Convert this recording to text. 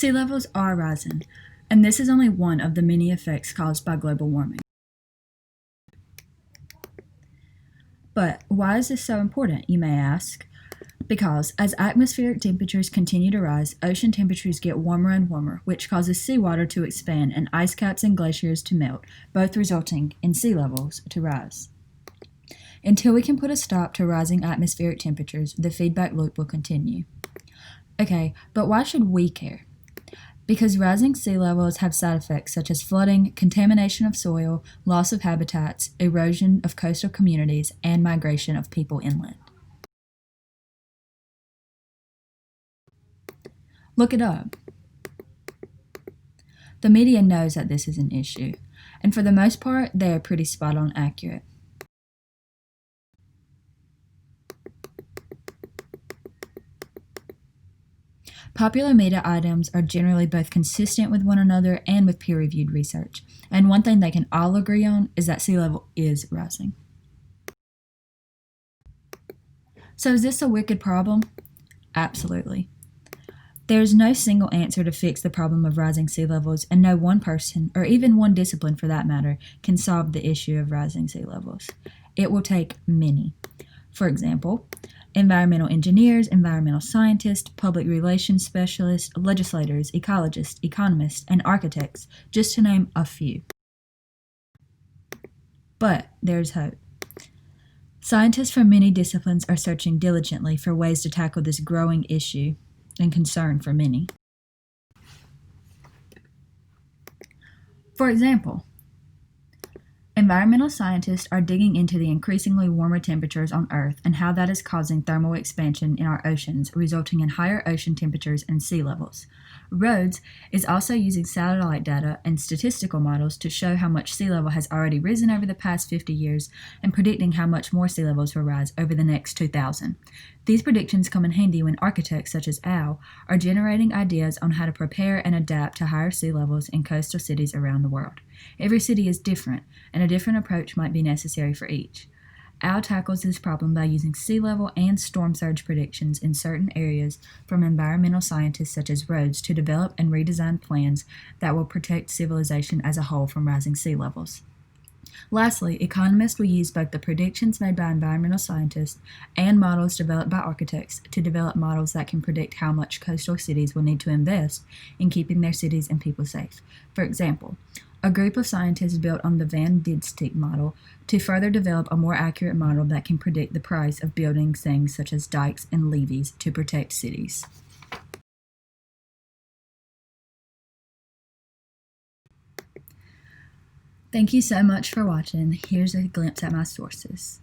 Sea levels are rising, and this is only one of the many effects caused by global warming. But why is this so important, you may ask? Because as atmospheric temperatures continue to rise, ocean temperatures get warmer and warmer, which causes seawater to expand and ice caps and glaciers to melt, both resulting in sea levels to rise. Until we can put a stop to rising atmospheric temperatures, the feedback loop will continue. Okay, but why should we care? Because rising sea levels have side effects such as flooding, contamination of soil, loss of habitats, erosion of coastal communities, and migration of people inland. Look it up. The media knows that this is an issue, and for the most part, they are pretty spot on accurate. Popular media items are generally both consistent with one another and with peer-reviewed research, and one thing they can all agree on is that sea level is rising. So is this a wicked problem? Absolutely. There is no single answer to fix the problem of rising sea levels, and no one person, or even one discipline for that matter, can solve the issue of rising sea levels. It will take many. For example, environmental engineers, environmental scientists, public relations specialists, legislators, ecologists, economists, and architects, just to name a few. But there's hope. Scientists from many disciplines are searching diligently for ways to tackle this growing issue and concern for many. For example, environmental scientists are digging into the increasingly warmer temperatures on Earth and how that is causing thermal expansion in our oceans, resulting in higher ocean temperatures and sea levels. Rhodes is also using satellite data and statistical models to show how much sea level has already risen over the past 50 years and predicting how much more sea levels will rise over the next 2,000. These predictions come in handy when architects such as Al are generating ideas on how to prepare and adapt to higher sea levels in coastal cities around the world. Every city is different, and a different approach might be necessary for each. Al tackles this problem by using sea level and storm surge predictions in certain areas from environmental scientists such as Rhodes to develop and redesign plans that will protect civilization as a whole from rising sea levels. Lastly, economists will use both the predictions made by environmental scientists and models developed by architects to develop models that can predict how much coastal cities will need to invest in keeping their cities and people safe. For example, a group of scientists built on the Van Dijk model to further develop a more accurate model that can predict the price of building things such as dikes and levees to protect cities. Thank you so much for watching. Here's a glimpse at my sources.